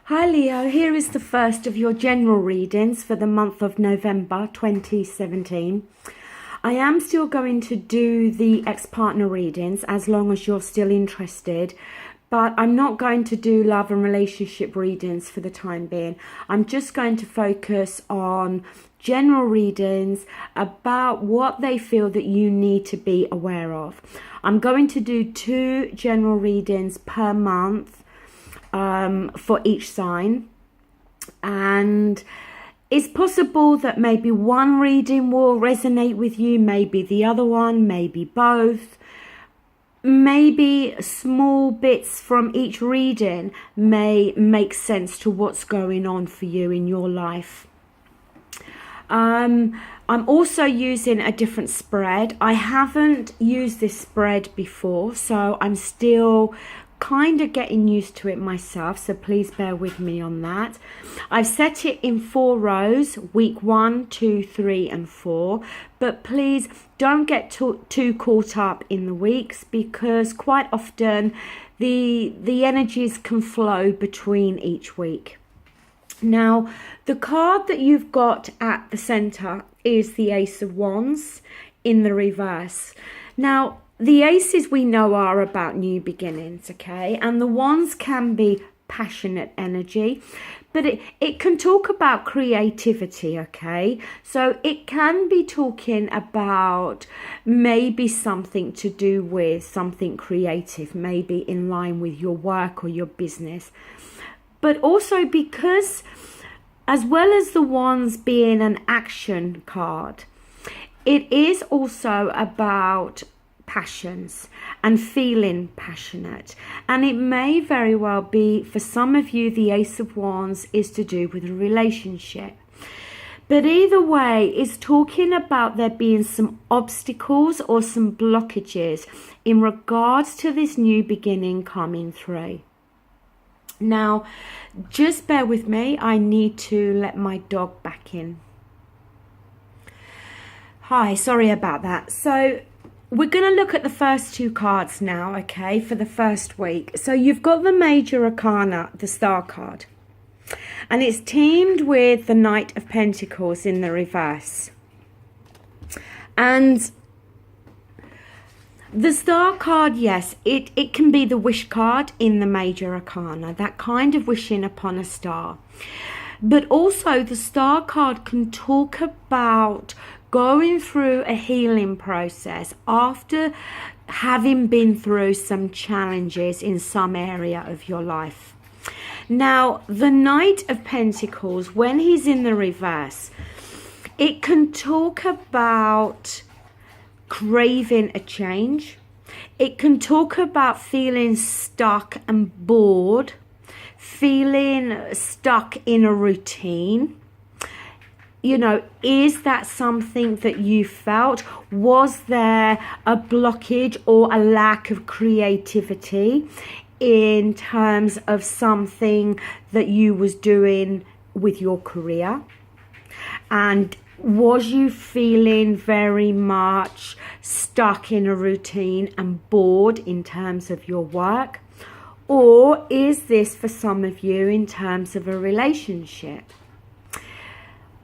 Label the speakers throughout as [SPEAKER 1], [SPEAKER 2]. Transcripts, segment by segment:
[SPEAKER 1] Hi Leo, here is the first of your general readings for the month of November 2017. I am still going to do the ex-partner readings as long as you're still interested, but I'm not going to do love and relationship readings for the time being. I'm just going to focus on general readings about what they feel that you need to be aware of. I'm going to do 2 general readings per month for each sign, and it's possible that maybe one reading will resonate with you, maybe the other one, maybe both. Maybe small bits from each reading may make sense to what's going on for you in your life. I'm also using a different spread. I haven't used this spread before, so I'm still kind of getting used to it myself, so please bear with me on that. I've set it in 4 rows, week 1, 2, 3 and 4, but please don't get too caught up in the weeks, because quite often the energies can flow between each week. Now, the card that you've got at the center is the Ace of Wands in the reverse. Now, the aces we know are about new beginnings, okay? And the wands can be passionate energy, but it can talk about creativity, okay? So it can be talking about maybe something to do with something creative, maybe in line with your work or your business. But also because, as well as the wands being an action card, it is also about passions and feeling passionate, and it may very well be for some of you the Ace of Wands is to do with a relationship, but either way it's talking about there being some obstacles or some blockages in regards to this new beginning coming through. Now just bear with me, I need to let my dog back in. Hi, sorry about that. So we're going to look at the first 2 cards now, okay, for the first week. So you've got the Major Arcana, the Star card, and it's teamed with the Knight of Pentacles in the reverse. And the Star card, yes, it can be the wish card in the Major Arcana, that kind of wishing upon a star. But also the Star card can talk about going through a healing process after having been through some challenges in some area of your life. Now, the Knight of Pentacles, when he's in the reverse, it can talk about craving a change. It can talk about feeling stuck and bored, feeling stuck in a routine. You know, is that something that you felt? Was there a blockage or a lack of creativity in terms of something that you was doing with your career? And was you feeling very much stuck in a routine and bored in terms of your work? Or is this for some of you in terms of a relationship?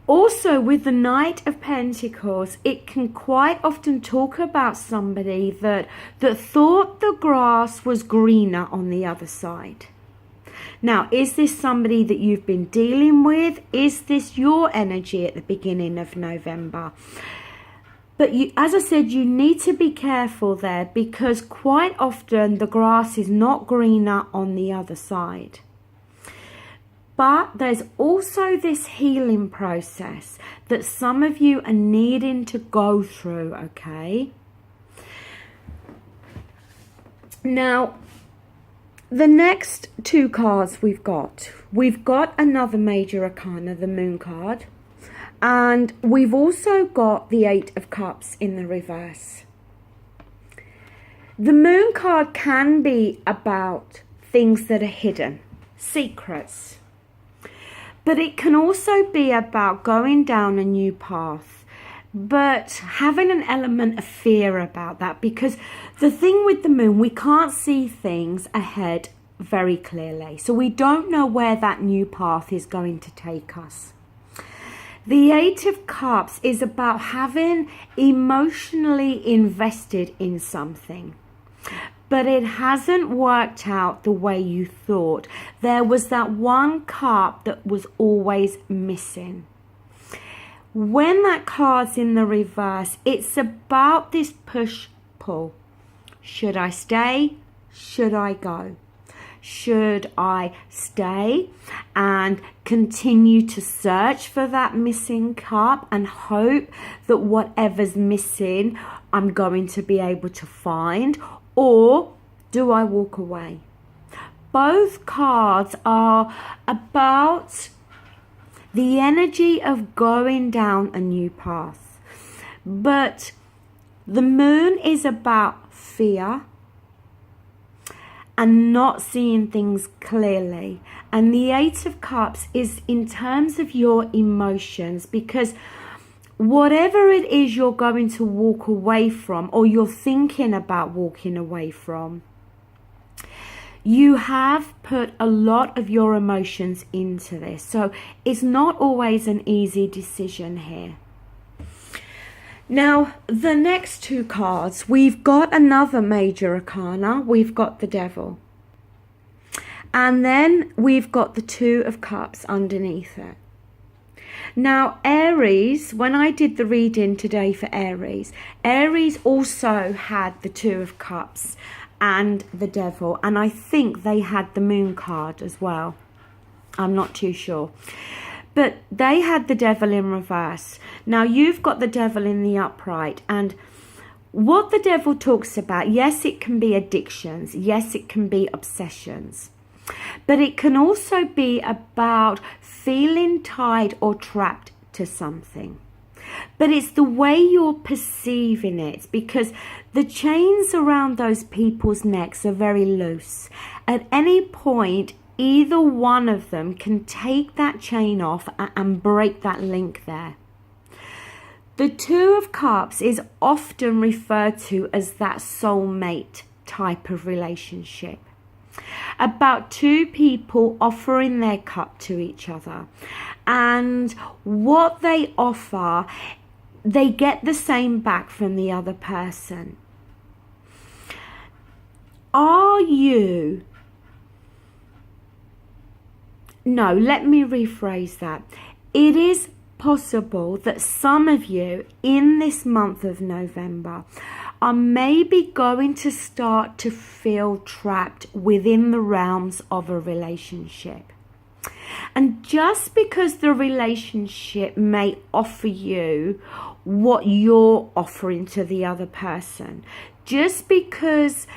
[SPEAKER 1] Also, with the Knight of Pentacles, it can quite often talk about somebody that thought the grass was greener on the other side. Now, is this somebody that you've been dealing with? Is this your energy at the beginning of November? But you, as I said, you need to be careful there, because quite often the grass is not greener on the other side. But there's also this healing process that some of you are needing to go through, okay? Now, the next 2 cards we've got another Major Arcana, the Moon card, and we've also got the 8 of Cups in the reverse. The Moon card can be about things that are hidden, secrets. But it can also be about going down a new path, but having an element of fear about that, because the thing with the moon, we can't see things ahead very clearly. So we don't know where that new path is going to take us. The Eight of Cups is about having emotionally invested in something, but it hasn't worked out the way you thought. There was that one cup that was always missing. When that card's in the reverse, it's about this push-pull. Should I stay? Should I go? Should I stay and continue to search for that missing cup and hope that whatever's missing I'm going to be able to find? Or do I walk away? Both cards are about the energy of going down a new path. But the moon is about fear and not seeing things clearly. And the Eight of Cups is in terms of your emotions, because whatever it is you're going to walk away from, or you're thinking about walking away from, you have put a lot of your emotions into this. So it's not always an easy decision here. Now, the next two cards, we've got another major arcana. We've got the Devil. And then we've got the Two of Cups underneath it. Now, Aries, when I did the reading today for Aries, Aries also had the Two of Cups and the Devil. And I think they had the Moon card as well. I'm not too sure. But they had the Devil in reverse. Now you've got the Devil in the upright. And what the Devil talks about, yes, it can be addictions. Yes, it can be obsessions. But it can also be about feeling tied or trapped to something. But it's the way you're perceiving it, because the chains around those people's necks are very loose. At any point, either one of them can take that chain off and break that link there. The Two of Cups is often referred to as that soulmate type of relationship. About two people offering their cup to each other. And what they offer, they get the same back from the other person. No, let me rephrase that. It is possible that some of you in this month of November are maybe going to start to feel trapped within the realms of a relationship. And just because the relationship may offer you what you're offering to the other person, just because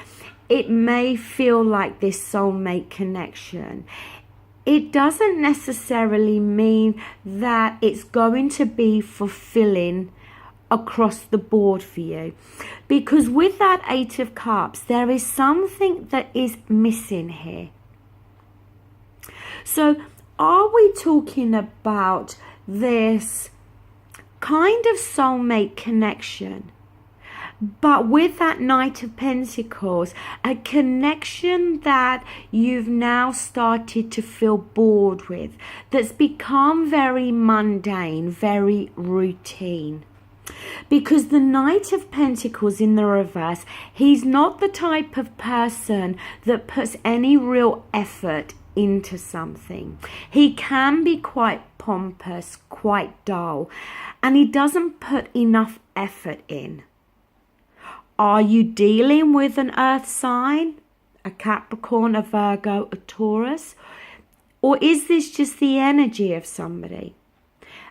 [SPEAKER 1] it may feel like this soulmate connection, it doesn't necessarily mean that it's going to be fulfilling across the board for you. Because with that Eight of Cups, there is something that is missing here. So are we talking about this kind of soulmate connection, but with that Knight of Pentacles, a connection that you've now started to feel bored with, that's become very mundane, very routine? Because the Knight of Pentacles in the reverse, he's not the type of person that puts any real effort into something. He can be quite pompous, quite dull, and he doesn't put enough effort in. Are you dealing with an earth sign, a Capricorn, a Virgo, a Taurus? Or is this just the energy of somebody?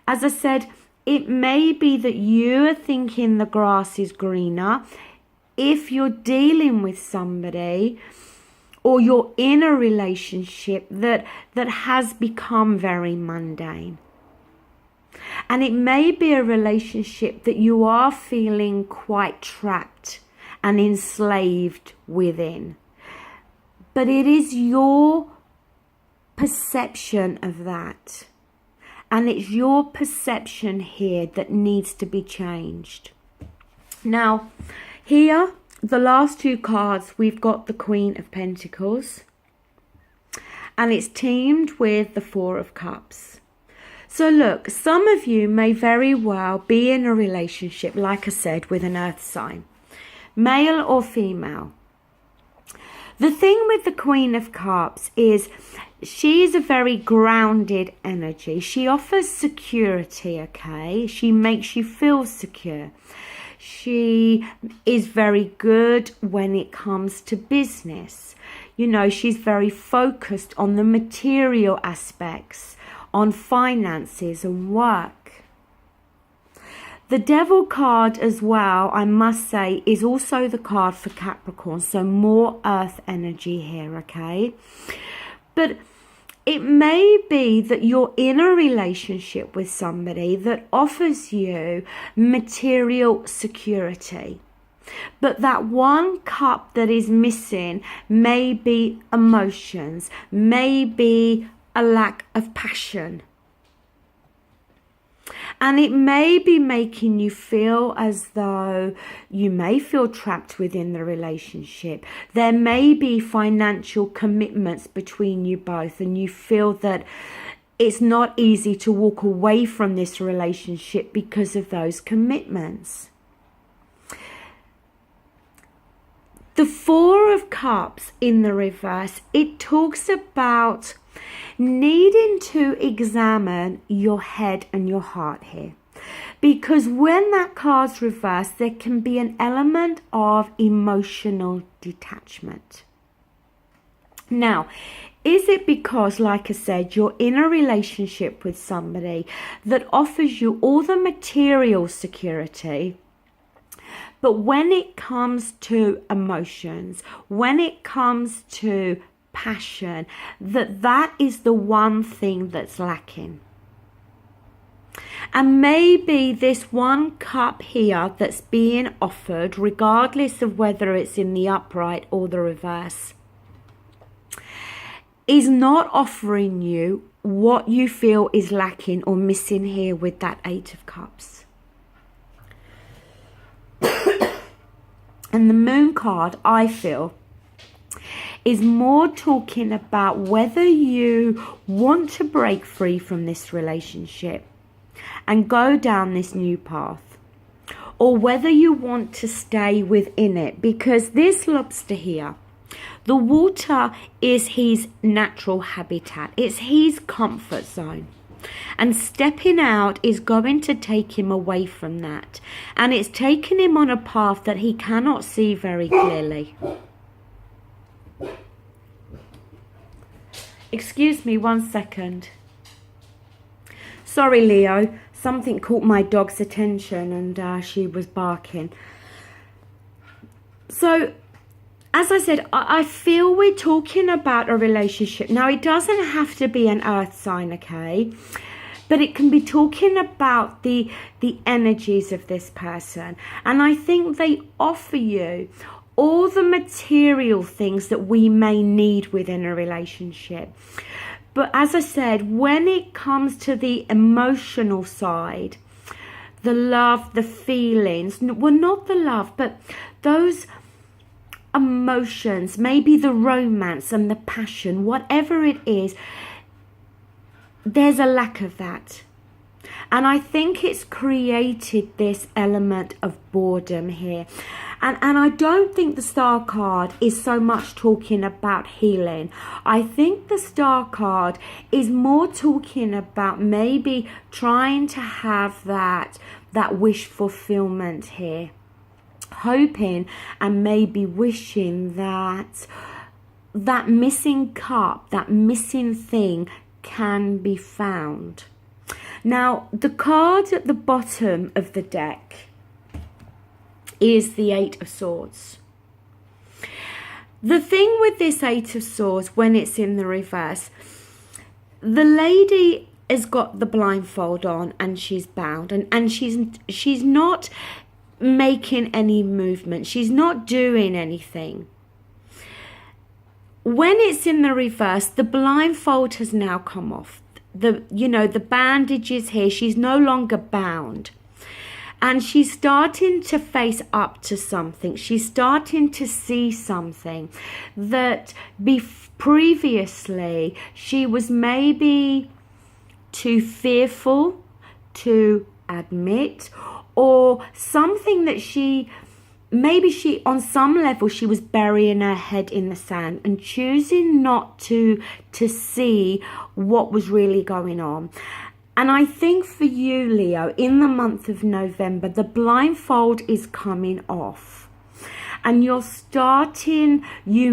[SPEAKER 1] As I said, it may be that you are thinking the grass is greener if you're dealing with somebody or you're in a relationship that has become very mundane. And it may be a relationship that you are feeling quite trapped and enslaved within. But it is your perception of that. And it's your perception here that needs to be changed. Now, here, the last two cards, we've got the Queen of Pentacles. and it's teamed with the Four of Cups. So look, some of you may very well be in a relationship, like I said, with an earth sign, male or female. The thing with the Queen of Cups is she's a very grounded energy. She offers security, okay? She makes you feel secure. She is very good when it comes to business. You know, she's very focused on the material aspects, on finances and work. The Devil card as well, I must say, is also the card for Capricorn. So more earth energy here, okay? But it may be that you're in a relationship with somebody that offers you material security. But that one cup that is missing may be emotions, may be a lack of passion. And it may be making you feel as though you may feel trapped within the relationship. There may be financial commitments between you both, and you feel that it's not easy to walk away from this relationship because of those commitments. The Four of Cups in the reverse, it talks about needing to examine your head and your heart here, because when that card's reversed, there can be an element of emotional detachment. Now, is it because, like I said, you're in a relationship with somebody that offers you all the material security, but when it comes to emotions, when it comes to passion, that is the one thing that's lacking? And maybe this one cup here that's being offered, regardless of whether it's in the upright or the reverse, is not offering you what you feel is lacking or missing here with that Eight of Cups. And the Moon card, I feel, is more talking about whether you want to break free from this relationship and go down this new path, or whether you want to stay within it, because this lobster here, the water is his natural habitat. It's his comfort zone. And stepping out is going to take him away from that. And it's taking him on a path that he cannot see very clearly. Excuse me 1 second. Sorry, Leo. Something caught my dog's attention and she was barking. So, as I said, I feel we're talking about a relationship. Now, it doesn't have to be an earth sign, okay? But it can be talking about the energies of this person. And I think they offer you all the material things that we may need within a relationship. But as I said, when it comes to the emotional side, the love, the feelings, well, not the love, but those emotions, maybe the romance and the passion, whatever it is, there's a lack of that. And I think it's created this element of boredom here. And I don't think the Star card is so much talking about healing. I think the Star card is more talking about maybe trying to have that wish fulfillment here. Hoping and maybe wishing that missing cup, that missing thing can be found. Now, the card at the bottom of the deck is the Eight of Swords. The thing with this Eight of Swords, when it's in the reverse, the lady has got the blindfold on and she's bound, and she's not making any movement. She's not doing anything. When it's in the reverse, the blindfold has now come off. The bandage is here. She's no longer bound. And she's starting to face up to something. She's starting to see something that previously she was maybe too fearful to admit, or something that maybe on some level she was burying her head in the sand and choosing not to see what was really going on. And I think for you, Leo, in the month of November, the blindfold is coming off. And you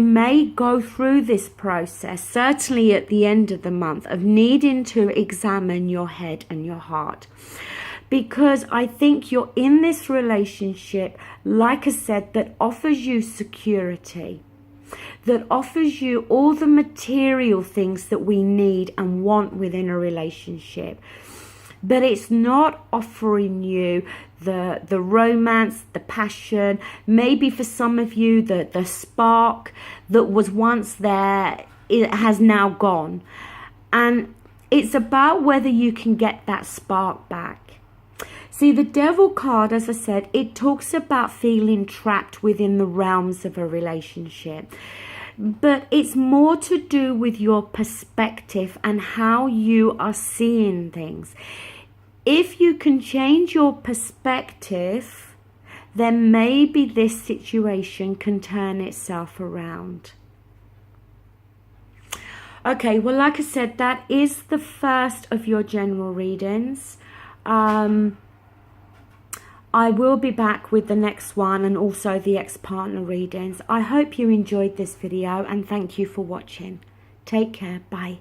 [SPEAKER 1] may go through this process, certainly at the end of the month, of needing to examine your head and your heart. Because I think you're in this relationship, like I said, that offers you security, that offers you all the material things that we need and want within a relationship. But it's not offering you the romance, the passion, maybe for some of you, the spark that was once there, it has now gone. And it's about whether you can get that spark back. See, the Devil card, as I said, it talks about feeling trapped within the realms of a relationship. But it's more to do with your perspective and how you are seeing things. If you can change your perspective, then maybe this situation can turn itself around. Okay, well, like I said, that is the first of your general readings. I will be back with the next one and also the ex-partner readings. I hope you enjoyed this video and thank you for watching. Take care. Bye.